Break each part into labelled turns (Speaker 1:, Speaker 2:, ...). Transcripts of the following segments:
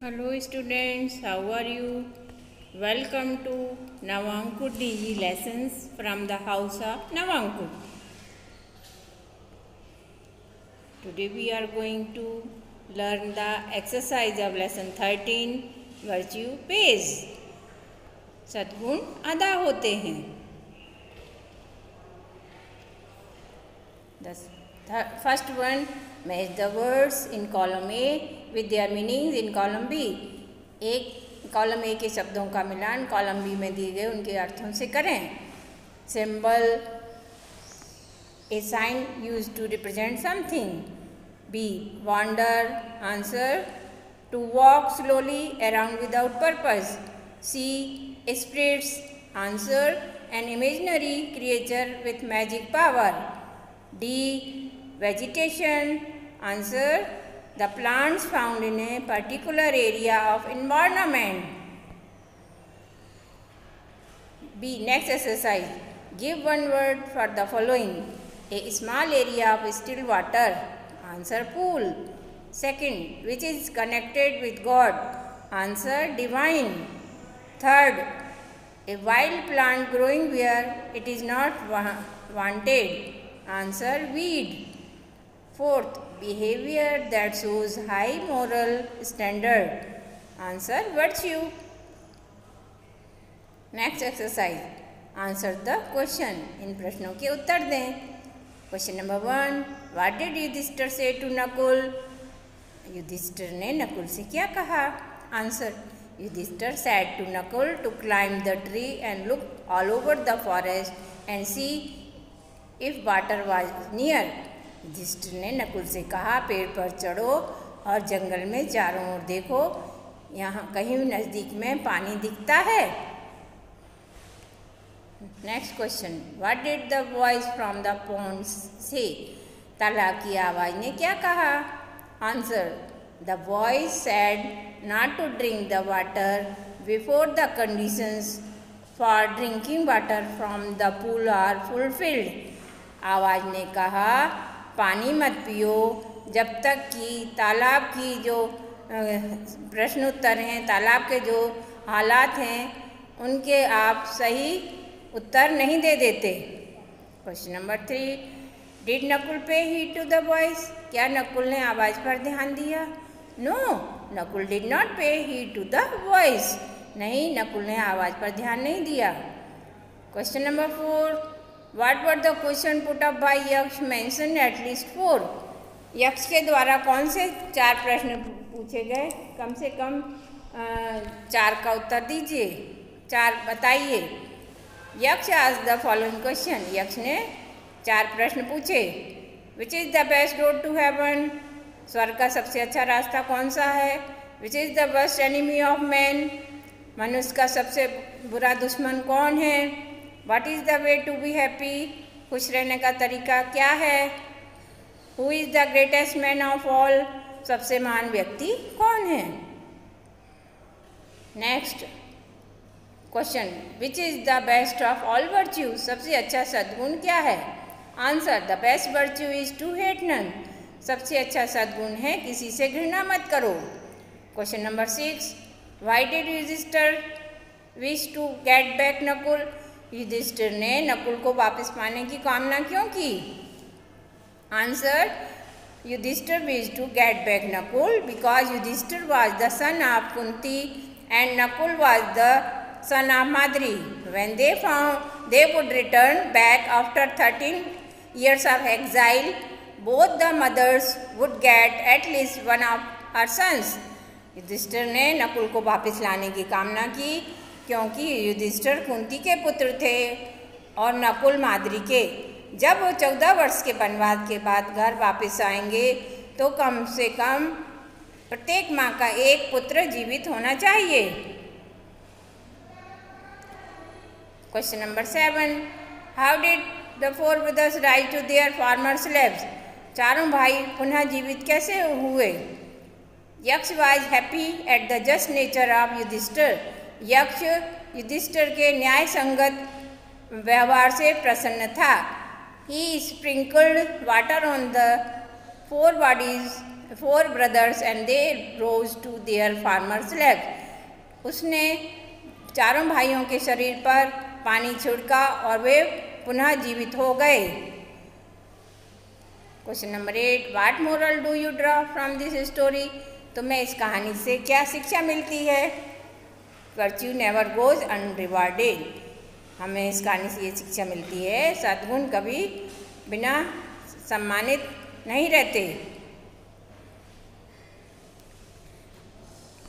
Speaker 1: Hello students, how are you? Welcome to Navankud DG lessons from the house of Navankud. Today we are going to learn the exercise of lesson 13 virtue pays. सद्गुण अदा होते हैं. The first one, match the words in column A with their meanings in column B. एक column A के शब्दों का मिलान column B में दिए गए उनके अर्थों से करें. Symbol, a sign used to represent something. B, wander. Answer, to walk slowly around without purpose. C, spirits. Answer, an imaginary creature with magic power. D, vegetation. Answer, the plants found in a particular area of environment. B, next exercise. Give one word for the following. A small area of still water. Answer, pool. Second, which is connected with God. Answer, divine. Third, a wild plant growing where it is not wanted. Answer, weed. Fourth, behavior that shows high moral standard. Answer, virtue. Next exercise. Answer the question. इन प्रश्नों के उत्तर दें. Question number 1. What did Yudhishthir say to Nakul? Yudhishthir ने नकुल से क्या कहा? Answer, Yudhishthir said to Nakul to climb the tree and look all over the forest and see if water was near. Yudhishthir ने नकुल से कहा पेड़ पर चढ़ो और जंगल में चारों ओर देखो, यहाँ कहीं नज़दीक में पानी दिखता है. Next question. What did the voice from the pond say? तालाब की आवाज़ ने क्या कहा? Answer, the voice said not to drink the water before the conditions for drinking water from the pool are fulfilled. आवाज़ ने कहा पानी मत पियो जब तक कि तालाब की जो प्रश्न उत्तर हैं, तालाब के जो हालात हैं उनके आप सही उत्तर नहीं दे देते. Question number 3. डिड नकुल पे हीड टू द वॉइस? क्या नकुल ने आवाज़ पर ध्यान दिया? नो, नकुल डिड नॉट पे हीड टू द वॉइस. नहीं, नकुल ने आवाज़ पर ध्यान नहीं दिया. Question number 4. What were the question put up by यक्ष? mentioned at least 4. यक्ष के द्वारा कौन से 4 प्रश्न पूछे गए? कम से कम 4 का उत्तर दीजिए. 4 बताइए. यक्ष asked the following question. यक्ष ने 4 प्रश्न पूछे. Which is the best road to heaven? स्वर्ग का सबसे अच्छा रास्ता कौन सा है? Which is the worst enemy of man? मनुष्य का सबसे बुरा दुश्मन कौन है? What is the way to be happy? खुश रहने का तरीका क्या है? Who is the greatest man of all? सबसे महान व्यक्ति कौन है? Next question. Which is the best of all virtues? सबसे अच्छा सद्गुण क्या है? Answer, the best virtue is to hate none. सबसे अच्छा सद्गुण है किसी से घृणा मत करो. Question number 6. Why did Yudhishthir wish to get back Nakul? Yudhishthir ने नकुल को वापस पाने की कामना क्यों की? Answer, Yudhishthir wish to get back Nakul because Yudhishthir was the son of Kunti and Nakul was the son of Madri. When they found they would return back after 13 years of exile, both the mothers would get at least one of her sons. Yudhishthir ने नकुल को वापस लाने की कामना की क्योंकि युधिष्ठिर कुंती के पुत्र थे और नकुल माद्री के. जब वो 14 वर्ष के वनवास के बाद घर वापस आएंगे तो कम से कम प्रत्येक माँ का एक पुत्र जीवित होना चाहिए. Question number 7. How did the 4 brothers rise to their former slaves? चारों भाई पुनः जीवित कैसे हुए? यक्ष was happy at the just nature of Yudhishthir. यक्ष युधिष्ठिर के न्याय संगत व्यवहार से प्रसन्न था. He sprinkled water on the 4 bodies 4 brothers and they rose to their farmer's leg. उसने चारों भाइयों के शरीर पर पानी छिड़का और वे पुनः जीवित हो गए. Question number 8, what moral do you draw from this story? तुम्हें इस कहानी से क्या शिक्षा मिलती है? Virtue never goes unrewarded. हमें इस कहानी से ये शिक्षा मिलती है सद्गुण कभी बिना सम्मानित नहीं रहते.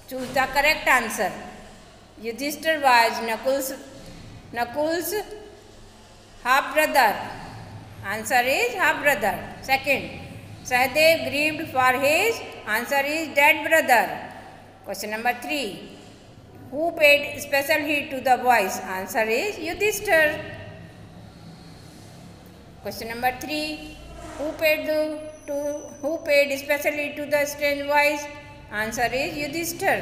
Speaker 1: Choose the correct answer. Yudhishthir was Nakul's half brother. Answer is half brother. Second, Sahadev grieved for his. Answer is dead brother. Question number 3, who paid special heed to the boys? Answer is Yudhishthir. Question number 3, who paid special heed to the strange voice? Answer is Yudhishthir.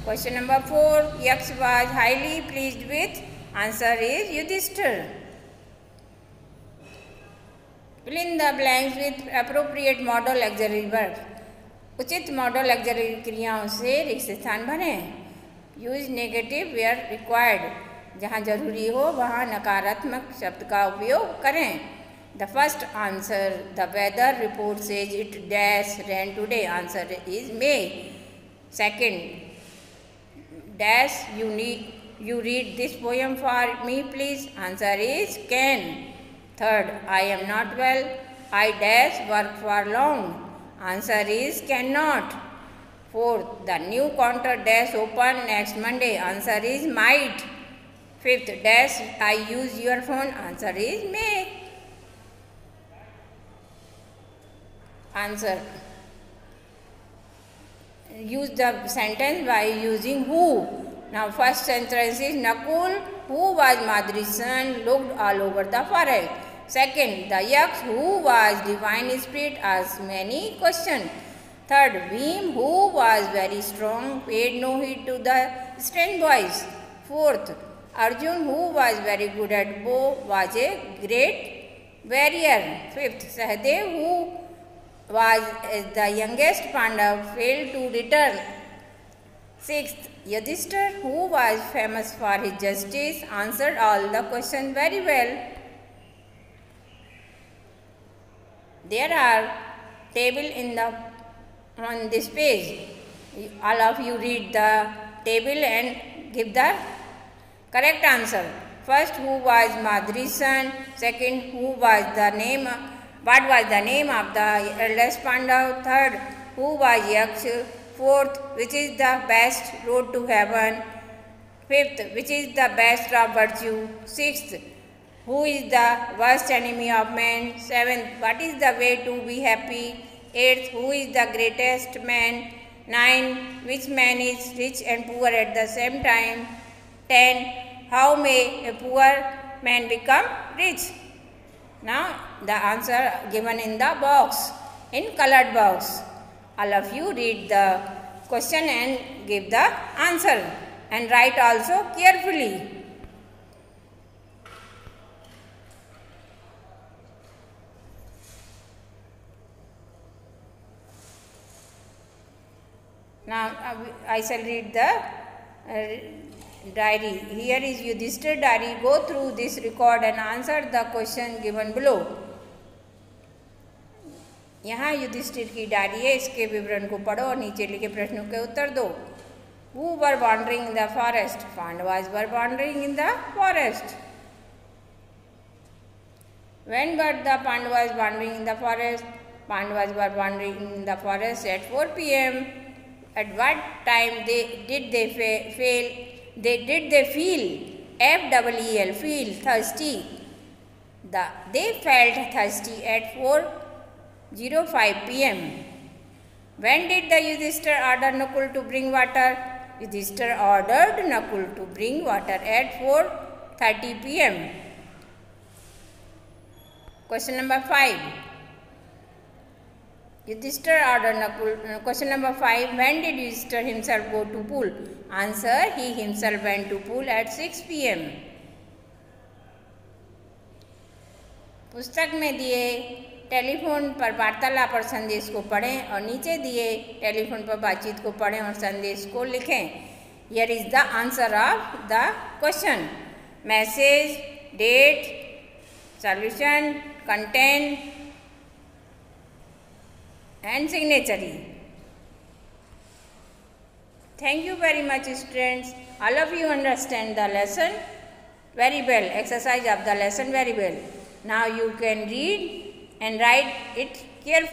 Speaker 1: Question number 4, Yaksh was highly pleased with. Answer is Yudhishthir. Fill in the blanks with appropriate modal auxiliary verbs. उचित modal auxiliary क्रियाओं से रिक्त स्थान भरें. Use negative where required. जहाँ जरूरी हो वहाँ नकारात्मक शब्द का उपयोग करें. The first answer, the weather report says it dash rain today. Answer is may. Second, dash you read this poem for me please. Answer is can. Third, I am not well. I dash work for long. Answer is cannot. Fourth, the new counter dash open next Monday. Answer is might. Fifth, dash I use your phone. Answer is may. Answer. Use the sentence by using who. Now first sentence is Nakul, who was Madri's son, looked all over the forest. Second, the Yaksh, who was divine spirit, asked many questions. Third, Bhim, who was very strong, paid no heed to the strange voice. Fourth, Arjun, who was very good at bow, was a great warrior. Fifth, Sahadev, who was the youngest Pandav, failed to return. Sixth, Yudhishthir, who was famous for his justice, answered all the questions very well. There are tables on this page. All of you read the table and give the correct answer. First, who was Madri's son? Second, what was the name of the eldest Pandav? Third, who was Yaksh? Fourth, which is the best road to heaven? Fifth, which is the best of virtue? Sixth, who is the worst enemy of man? Seventh, what is the way to be happy? Eighth, who is the greatest man? 9, which man is rich and poor at the same time? 10, how may a poor man become rich? Now the answer given in the box, in colored box. All of you read the question and give the answer and write also carefully. Now I shall read the diary. Here is Yudhishthir diary. Go through this record and answer the question given below. यहाँ युधिष्ठिर की diary है, इसके विवरण को पढ़ो और नीचे लिखे प्रश्नों के उत्तर दो. Who were wandering in the forest? Pandavas were wandering in the forest. When were the Pandavas wandering in the forest? Pandavas were wandering in the forest at 4 p.m. At what time did they feel? F-E-E-L, feel thirsty. They felt thirsty at 4:05 p.m. When did the Yudhishthir order Nakul to bring water? Yudhishthir ordered Nakul to bring water at 4:30 p.m. Question number 5. Yudhishthir ordered Nakul. Question number 5. When did Yudhishthir himself go to pool? Answer: he himself went to pool at 6 p.m. पुस्तक में दिए telephone पर वार्तालाप और संदेश को पढ़ें और नीचे दिए टेलीफोन पर बातचीत को पढ़ें और संदेश को लिखें। Here is the answer of the question. Message, date, solution, content and signatory. Thank you very much, students. All of you understand the lesson very well, exercise of the lesson very well. Now you can read and write it carefully.